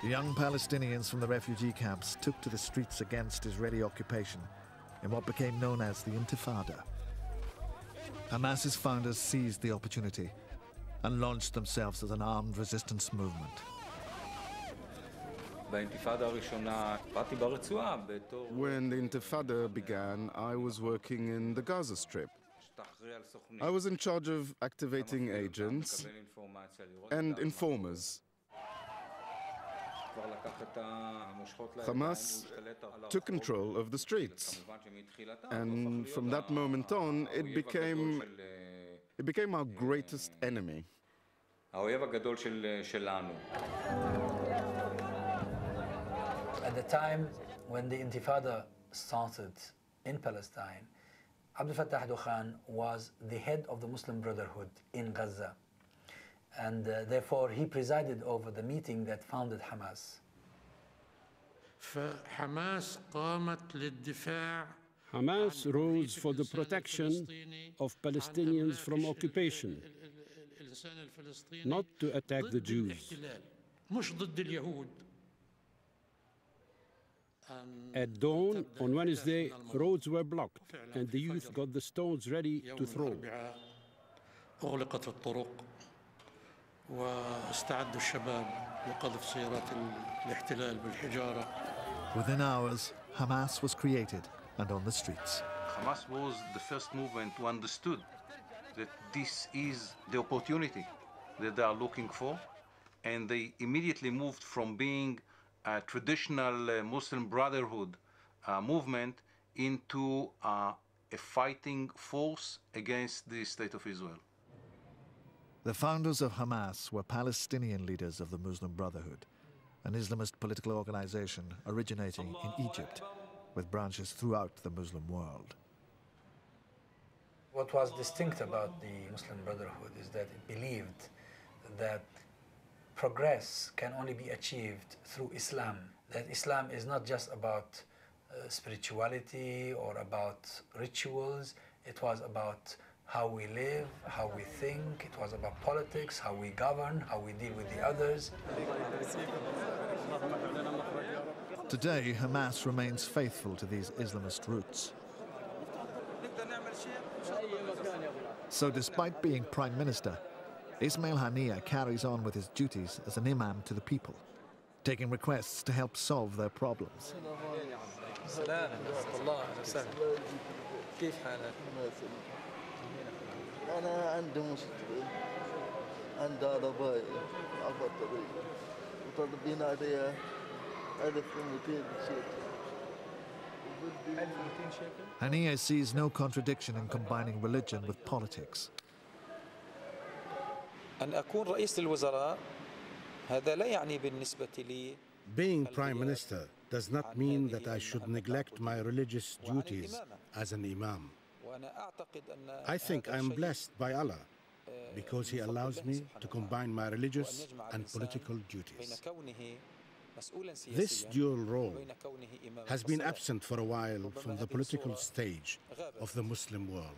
Young Palestinians from the refugee camps took to the streets against Israeli occupation in what became known as the Intifada. Hamas's founders seized the opportunity and launched themselves as an armed resistance movement. When the Intifada began, I was working in the Gaza Strip. I was in charge of activating agents and informers. Hamas took control of the streets, and from that moment on, it became our greatest enemy. At the time when the Intifada started in Palestine, Abdel Fattah Khan was the head of the Muslim Brotherhood in Gaza. And therefore, he presided over the meeting that founded Hamas. Hamas rose for the protection of Palestinians from occupation, not to attack the Jews. At dawn on Wednesday, roads were blocked and the youth got the stones ready to throw. Within hours, Hamas was created and on the streets. Hamas was the first movement who understood that this is the opportunity that they are looking for, and they immediately moved from being a traditional Muslim Brotherhood movement into a fighting force against the State of Israel. The founders of Hamas were Palestinian leaders of the Muslim Brotherhood, an Islamist political organization originating in Egypt, with branches throughout the Muslim world. What was distinct about the Muslim Brotherhood is that it believed that progress can only be achieved through Islam, that Islam is not just about spirituality or about rituals. It was about how we live, how we think. It was about politics, how we govern, how we deal with the others. Today, Hamas remains faithful to these Islamist roots. So despite being prime minister, Ismail Haniyeh carries on with his duties as an imam to the people, taking requests to help solve their problems. Haniyeh sees no contradiction in combining religion with politics. Being Prime Minister does not mean that I should neglect my religious duties as an imam. I think I am blessed by Allah because He allows me to combine my religious and political duties. This dual role has been absent for a while from the political stage of the Muslim world.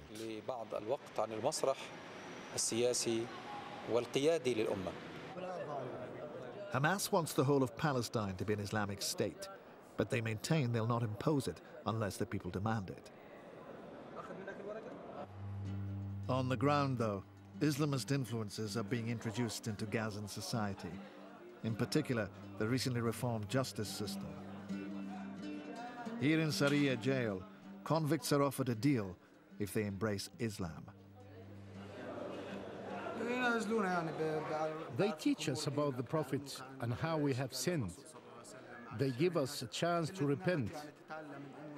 Hamas wants the whole of Palestine to be an Islamic state, but they maintain they'll not impose it unless the people demand it. On the ground, though, Islamist influences are being introduced into Gazan society, in particular the recently reformed justice system. Here in Saria jail, convicts are offered a deal if they embrace Islam. They teach us about the Prophet and how we have sinned. They give us a chance to repent.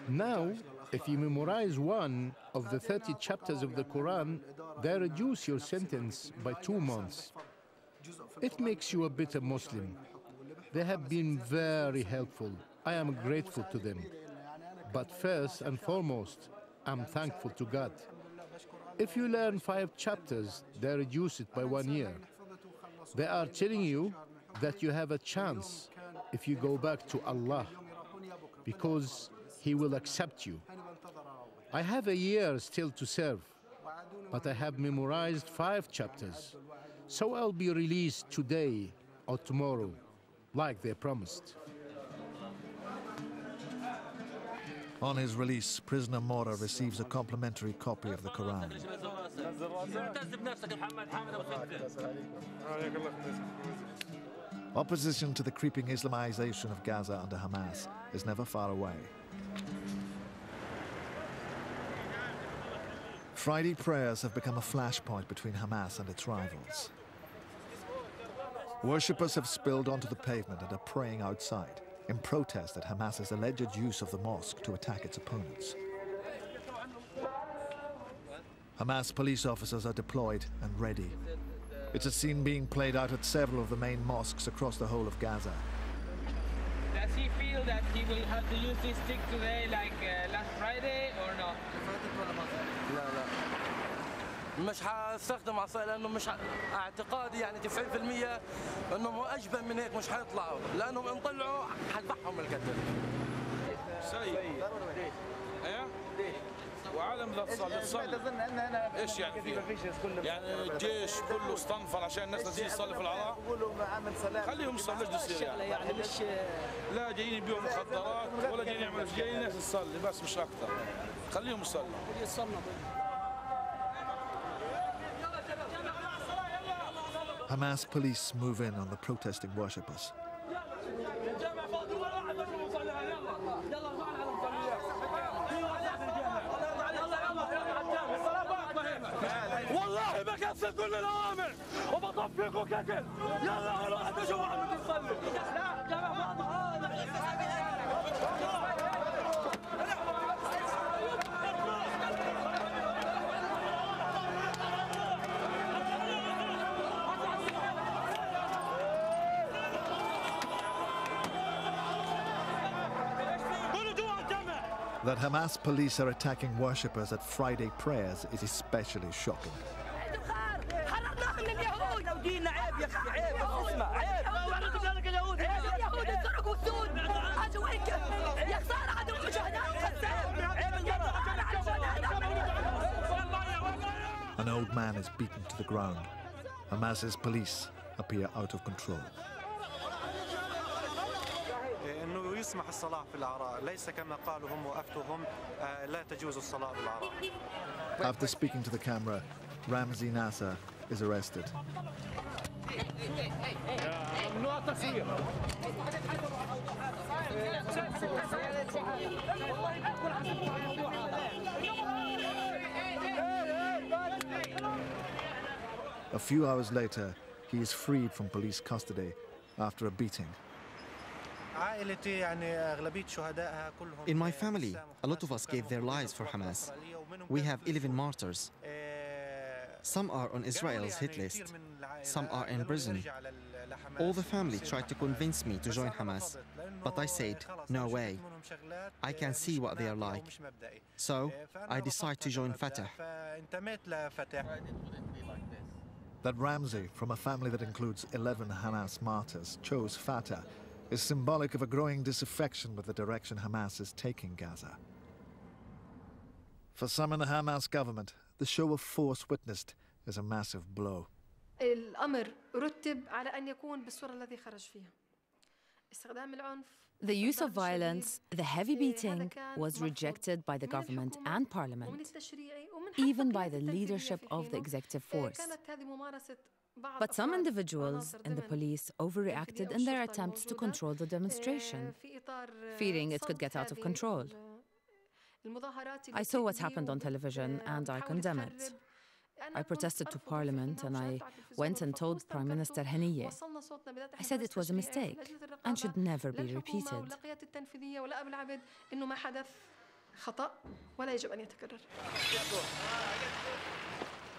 Now, if you memorize one of the 30 chapters of the Quran, they reduce your sentence by 2 months. It makes you a better Muslim. They have been very helpful. I am grateful to them. But first and foremost, I'm thankful to God. If you learn 5 chapters, they reduce it by 1 year. They are telling you that you have a chance if you go back to Allah, because He will accept you. I have a year still to serve, but I have memorized 5 chapters. So I'll be released today or tomorrow. like they promised. On his release, prisoner Mora receives a complimentary copy of the Quran. Opposition to the creeping Islamization of Gaza under Hamas is never far away. Friday prayers have become a flashpoint between Hamas and its rivals. Worshippers have spilled onto the pavement and are praying outside in protest at Hamas's alleged use of the mosque to attack its opponents. Hamas police officers are deployed and ready. It's a scene being played out at several of the main mosques across the whole of Gaza. Does he feel that he will have to use this stick today like last Friday or not? مش هستخدم عصاية لأنه مش اعتقادي يعني 90% إنهم أجبن من هيك مش هيطلعوا لأنهم إن طلعوا هذبحهم القتل. سيء. إيه؟ وعالم لا تصلي ايش يعني فيها؟ يعني الجيش كله استنفر عشان الناس تجي تصلي في العراق؟ خليهم يصلوا ليش يصير يعني مش لا جايين يبيعوا مخدرات ولا جايين يعملوا جايين الناس تصلي بس مش أكثر. خليهم يصلوا. Hamas police move in on the protesting worshippers. والله بكسر كل الأوامر وبطفيكوا كتل. يلا روح تشوفوا عم تصلي. That Hamas police are attacking worshippers at Friday prayers is especially shocking. An old man is beaten to the ground. Hamas's police appear out of control. يسمح الصلاة في العراء ليس كما قالوا هم وأفتوا لا تجوز الصلاة بالعراء. After speaking to the camera, Ramzi Nasser is arrested. A few hours later, he is freed from police custody after a beating. In my family, a lot of us gave their lives for Hamas. We have 11 martyrs. Some are on Israel's hit list. Some are in prison. All the family tried to convince me to join Hamas, but I said, no way. I can see what they are like. So, I decided to join Fatah. That Ramzi, from a family that includes 11 Hamas martyrs, chose Fatah is symbolic of a growing disaffection with the direction Hamas is taking Gaza. For some in the Hamas government, the show of force witnessed is a massive blow. الأمر رتب على أن يكون بالصورة التي خرج فيها. استخدام العنف. The use of violence, the heavy beating, was rejected by the government and parliament, even by the leadership of the executive force. But some individuals in the police overreacted in their attempts to control the demonstration, fearing it could get out of control. I saw what happened on television and I condemn it. I protested to Parliament and I went and told Prime Minister Haniyeh. I said it was a mistake and should never be repeated.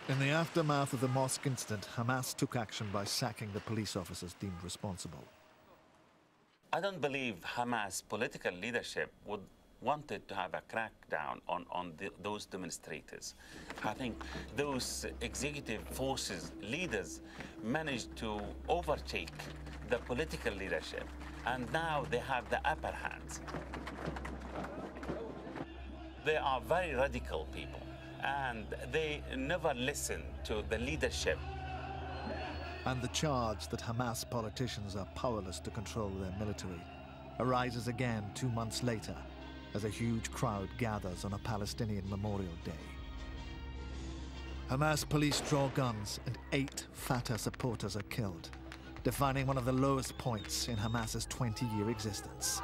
In the aftermath of the mosque incident, Hamas took action by sacking the police officers deemed responsible. I don't believe Hamas political leadership would wanted to have a crackdown on those demonstrators. I think those executive forces leaders managed to overtake the political leadership, and now they have the upper hand. They are very radical people, and they never listen to the leadership. And the charge that Hamas politicians are powerless to control their military arises again 2 months later as a huge crowd gathers on a Palestinian Memorial Day. Hamas police draw guns and 8 Fatah supporters are killed, defining one of the lowest points in Hamas's 20-year existence.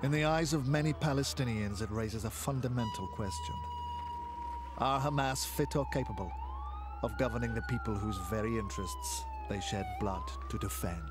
In the eyes of many Palestinians, it raises a fundamental question. Are Hamas fit or capable of governing the people whose very interests they shed blood to defend?